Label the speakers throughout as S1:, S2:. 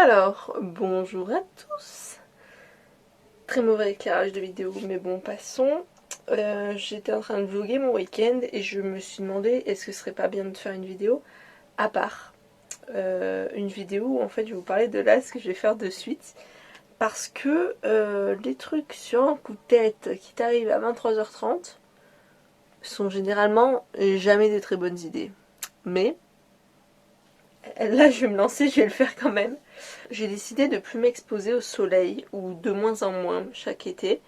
S1: Alors, bonjour à tous. Très mauvais éclairage de vidéo, mais bon, passons. J'étais en train de vlogger mon week-end et je me suis demandé est-ce que ce serait pas bien de faire une vidéo à part. Une vidéo où en fait je vais vous parler de là ce que je vais faire de suite. Parce que les trucs sur un coup de tête qui t'arrivent à 23h30 sont généralement jamais de très bonnes idées. Mais là je vais me lancer, je vais le faire quand même. J'ai décidé de plus m'exposer au soleil, ou de moins en moins chaque été,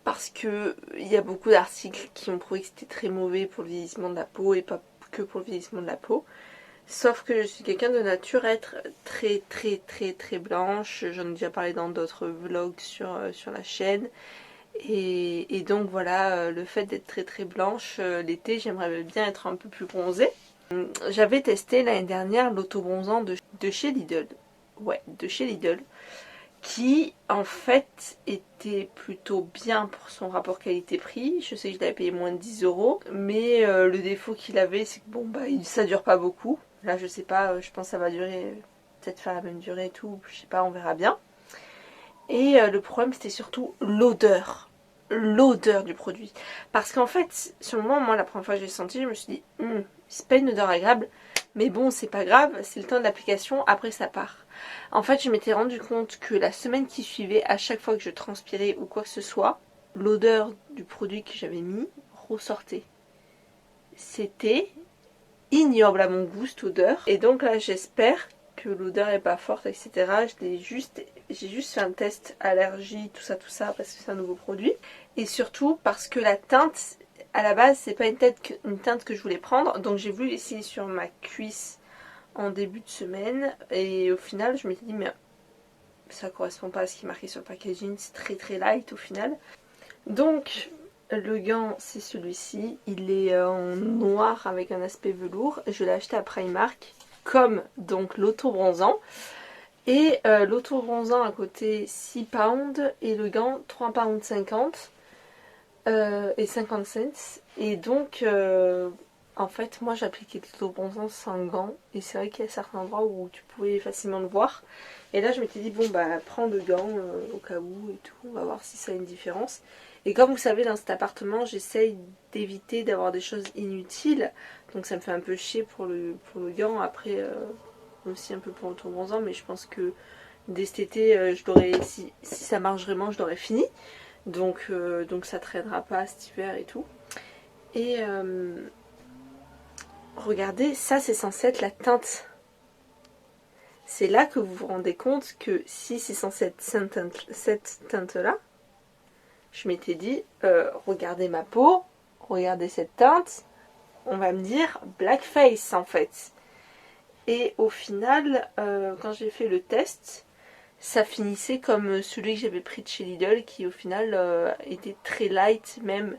S1: parce que il y a beaucoup d'articles qui ont prouvé que c'était très mauvais pour le vieillissement de la peau, et pas que pour le vieillissement de la peau. Sauf que je suis quelqu'un de nature à être très blanche, j'en ai déjà parlé dans d'autres vlogs sur la chaîne. Et donc voilà, le fait d'être très blanche, l'été j'aimerais bien être un peu plus bronzée. J'avais testé l'année dernière l'auto-bronzant de chez Lidl. Ouais, de chez Lidl. Qui en fait était plutôt bien pour son rapport qualité-prix. Je sais que je l'avais payé moins de 10 €. Mais le défaut qu'il avait, c'est que bon bah ça dure pas beaucoup. Là je sais pas, je pense que ça va durer, peut-être faire la même durée et tout, je sais pas, on verra bien. Et le problème c'était surtout l'odeur. L'odeur du produit. Parce qu'en fait, sur le moment, moi la première fois que j'ai senti, je me suis dit, c'est pas une odeur agréable, mais bon, c'est pas grave, c'est le temps de l'application, après ça part. En fait, je m'étais rendu compte que la semaine qui suivait, à chaque fois que je transpirais ou quoi que ce soit, l'odeur du produit que j'avais mis ressortait. C'était ignoble à mon goût cette odeur. Et donc là, j'espère que l'odeur est pas forte, etc. J'ai juste fait un test allergie, tout ça, parce que c'est un nouveau produit. Et surtout parce que la teinte, à la base, c'est pas une teinte que je voulais prendre. Donc j'ai voulu essayer sur ma cuisse en début de semaine. Et au final, je m'étais dit, mais ça correspond pas à ce qui est marqué sur le packaging. C'est très light au final. Donc, le gant, c'est celui-ci. Il est en noir avec un aspect velours. Je l'ai acheté à Primark, comme donc l'auto-bronzant. Et l'auto-bronzant à côté 6 pounds et le gant 3 pounds 50 et 50 cents. Et donc, en fait, moi j'appliquais l'auto-bronzant sans gant. Et c'est vrai qu'il y a certains endroits où tu pouvais facilement le voir. Et là, je m'étais dit, bon, bah, prends le gant au cas où et tout. On va voir si ça a une différence. Et comme vous savez, dans cet appartement, j'essaye d'éviter d'avoir des choses inutiles. Donc ça me fait un peu chier pour le gant. Après, aussi un peu pour l'auto-bronzant. Mais je pense que dès cet été, je l'aurais, si ça marche vraiment, je l'aurais fini. Donc ça ne traînera pas cet hiver et tout. Et regardez, ça c'est censé être la teinte. C'est là que vous vous rendez compte que si c'est censé être cette teinte-là, je m'étais dit, regardez ma peau, regardez cette teinte, on va me dire blackface en fait. Et au final, quand j'ai fait le test, ça finissait comme celui que j'avais pris de chez Lidl, qui au final était très light, même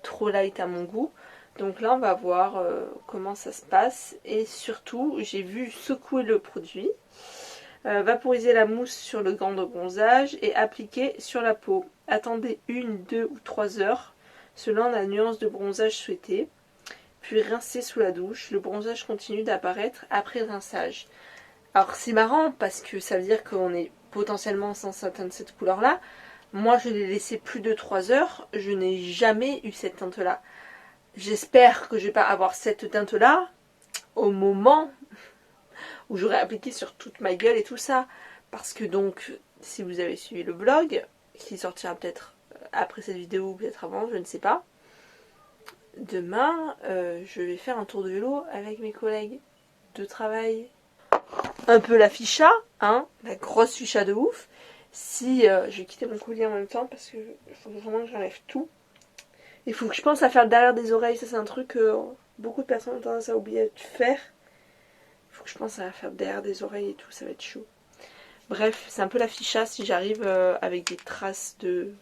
S1: trop light à mon goût. Donc là on va voir comment ça se passe. Et surtout, j'ai vu secouer le produit, vaporiser la mousse sur le gant de bronzage et appliquer sur la peau. Attendez 1, 2 ou 3 heures selon la nuance de bronzage souhaitée. Puis rincer sous la douche. Le bronzage continue d'apparaître après le rinçage. Alors c'est marrant parce que ça veut dire qu'on est potentiellement censé atteindre cette couleur là. Moi je l'ai laissé plus de 3 heures. Je n'ai jamais eu cette teinte là. J'espère que je vais pas avoir cette teinte là au moment où j'aurai appliqué sur toute ma gueule et tout ça. Parce que donc, si vous avez suivi le vlog, qui sortira peut-être après cette vidéo ou peut-être avant, je ne sais pas. Demain, je vais faire un tour de vélo avec mes collègues de travail. Un peu la ficha, hein, la grosse ficha de ouf. Si je vais quitter mon collier en même temps parce que il faut vraiment que j'enlève tout. Il faut que je pense à faire le derrière des oreilles, ça c'est un truc que beaucoup de personnes ont tendance à oublier de faire. Il faut que je pense à faire le derrière des oreilles et tout, ça va être chaud. Bref, c'est un peu la ficha si j'arrive avec des traces de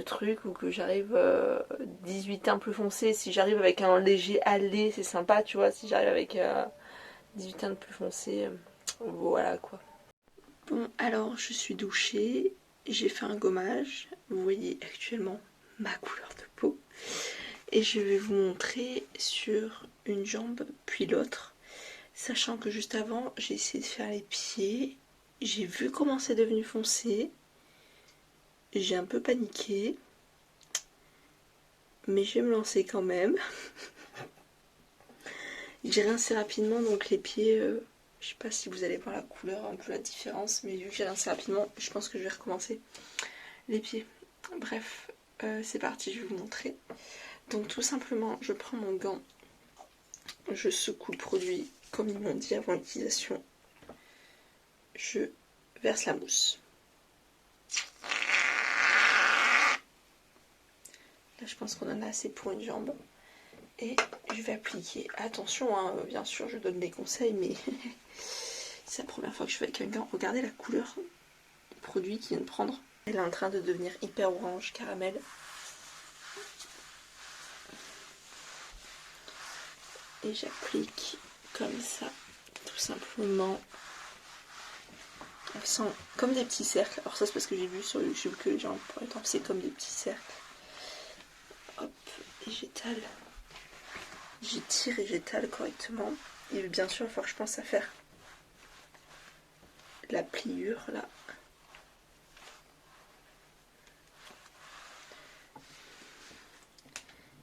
S1: trucs, ou que j'arrive 18 teintes plus foncées. Si j'arrive avec un léger allé, c'est sympa, tu vois. Si j'arrive avec 18 teintes plus foncées, voilà quoi. Bon, alors je suis douchée, j'ai fait un gommage. Vous voyez actuellement ma couleur de peau. Et je vais vous montrer sur une jambe puis l'autre. Sachant que juste avant, j'ai essayé de faire les pieds. j'ai vu comment c'est devenu foncé. J'ai un peu paniqué. Mais je vais me lancer quand même. J'ai rincé rapidement donc les pieds. Je sais pas si vous allez voir la couleur, un peu la différence. Mais vu que j'ai rincé rapidement, je pense que je vais recommencer les pieds. Bref, c'est parti, je vais vous montrer. Donc tout simplement, je prends mon gant. Je secoue le produit comme ils m'ont dit avant l'utilisation. Je verse la mousse. Là, je pense qu'on en a assez pour une jambe. Et je vais appliquer. Attention, hein, bien sûr, je donne des conseils, mais c'est la première fois que je fais avec un gant. Regardez la couleur du produit qu'il vient de prendre. Elle est en train de devenir hyper orange, caramel. Et j'applique comme ça, tout simplement. Elles sont comme des petits cercles. Alors ça, c'est parce que j'ai vu sur YouTube que les gens pourraient penser comme des petits cercles. Hop, et j'étale. J'étire et j'étale correctement. Et bien sûr, il faut que je pense à faire la pliure là.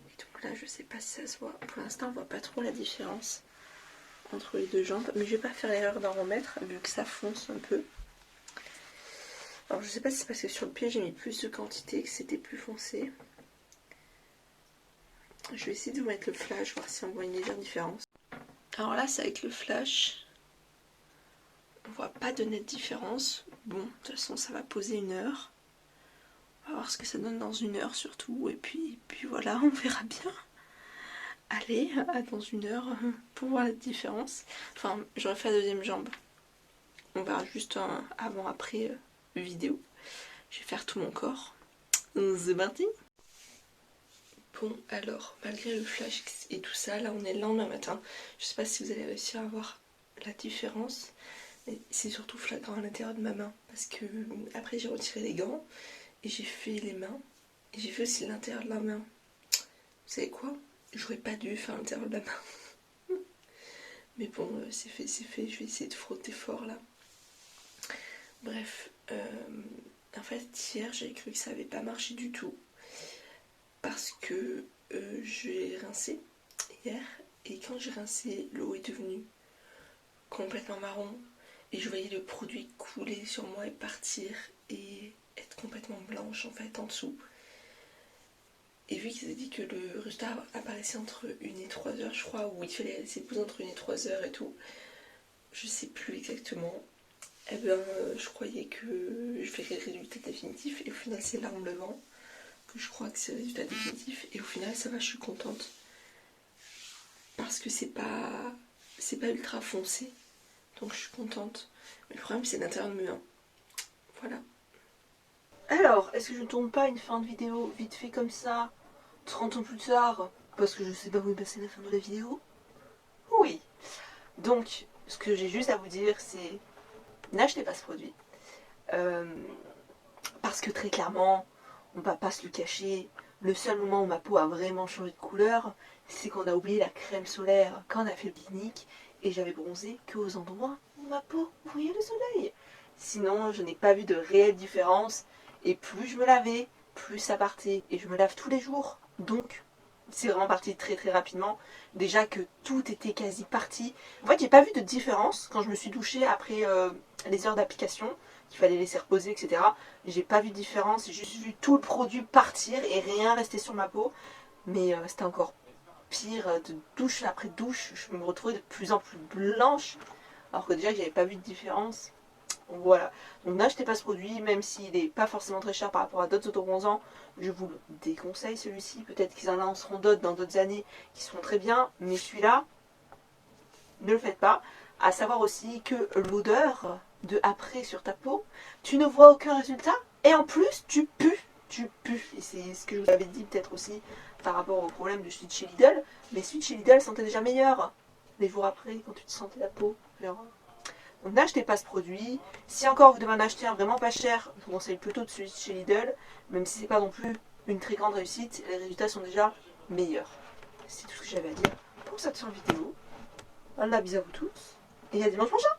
S1: Et donc là, je sais pas si ça se voit. Pour l'instant, on voit pas trop la différence entre les deux jambes. Mais je vais pas faire l'erreur d'en remettre vu que ça fonce un peu. Alors je sais pas si c'est parce que sur le pied j'ai mis plus de quantité que c'était plus foncé. Je vais essayer de vous mettre le flash, voir si on voit une légère différence. Alors là, c'est avec le flash. On voit pas de nette différence. Bon, de toute façon, ça va poser 1 heure. On va voir ce que ça donne dans 1 heure surtout. Et puis voilà, on verra bien. Allez, à dans 1 heure pour voir la différence. Enfin, j'aurais fait la deuxième jambe. On verra juste un avant-après vidéo. Je vais faire tout mon corps. C'est parti! Bon, alors, malgré le flash et tout ça, là on est le lendemain matin. Je sais pas si vous allez réussir à voir la différence, mais c'est surtout flagrant à l'intérieur de ma main. Parce que après j'ai retiré les gants et j'ai fait les mains. Et j'ai fait aussi l'intérieur de la main. Vous savez quoi? J'aurais pas dû faire l'intérieur de la main. Mais bon, c'est fait, c'est fait. Je vais essayer de frotter fort là. Bref, en fait, hier j'ai cru que ça avait pas marché du tout. Parce que j'ai rincé hier et quand j'ai rincé, l'eau est devenue complètement marron et je voyais le produit couler sur moi et partir et être complètement blanche en fait en dessous. Et vu qu'ils avaient dit que le résultat apparaissait entre 1 et 3 heures, je crois, où il fallait laisser poser entre 1 et 3 heures et tout, je sais plus exactement. Eh ben, je croyais que je verrais le résultat définitif et au final c'est là en me levant que je crois que c'est le résultat définitif et au final ça va, je suis contente parce que c'est pas ultra foncé, donc je suis contente, mais le problème c'est l'intérieur de mes mains. Voilà. Alors, est-ce que je ne tourne pas une fin de vidéo vite fait comme ça 30 ans plus tard parce que je sais pas où est passée la fin de la vidéo? Oui. Donc ce que j'ai juste à vous dire, c'est n'achetez pas ce produit parce que très clairement, on va pas se le cacher, le seul moment où ma peau a vraiment changé de couleur, c'est qu'on a oublié la crème solaire quand on a fait le pique-nique et j'avais bronzé qu'aux endroits où ma peau voyait le soleil. Sinon, je n'ai pas vu de réelle différence et plus je me lavais, plus ça partait et je me lave tous les jours. Donc, c'est vraiment parti très très rapidement. Déjà que tout était quasi parti. En fait, j'ai pas vu de différence quand je me suis douchée après les heures d'application, qu'il fallait laisser reposer, etc. J'ai pas vu de différence, j'ai juste vu tout le produit partir et rien rester sur ma peau. Mais c'était encore pire, de douche après douche, je me retrouvais de plus en plus blanche, alors que déjà que j'avais pas vu de différence. Voilà, donc n'achetez pas ce produit, même s'il n'est pas forcément très cher par rapport à d'autres autobronzants, je vous le déconseille celui-ci. Peut-être qu'ils en lanceront d'autres dans d'autres années qui seront très bien, mais celui-là, ne le faites pas. À savoir aussi que l'odeur de après sur ta peau, tu ne vois aucun résultat et en plus tu pues. Et c'est ce que je vous avais dit peut-être aussi par rapport au problème de celui de chez Lidl, mais celui de chez Lidl sentait déjà meilleur les jours après quand tu te sentais la peau. Alors, donc n'achetez pas ce produit. Si encore vous devez en acheter un vraiment pas cher, je vous conseille plutôt de celui de chez Lidl, même si c'est pas non plus une très grande réussite, les résultats sont déjà meilleurs. C'est tout ce que j'avais à dire pour cette fin vidéo. Voilà, bisous à vous tous et à dimanche prochain.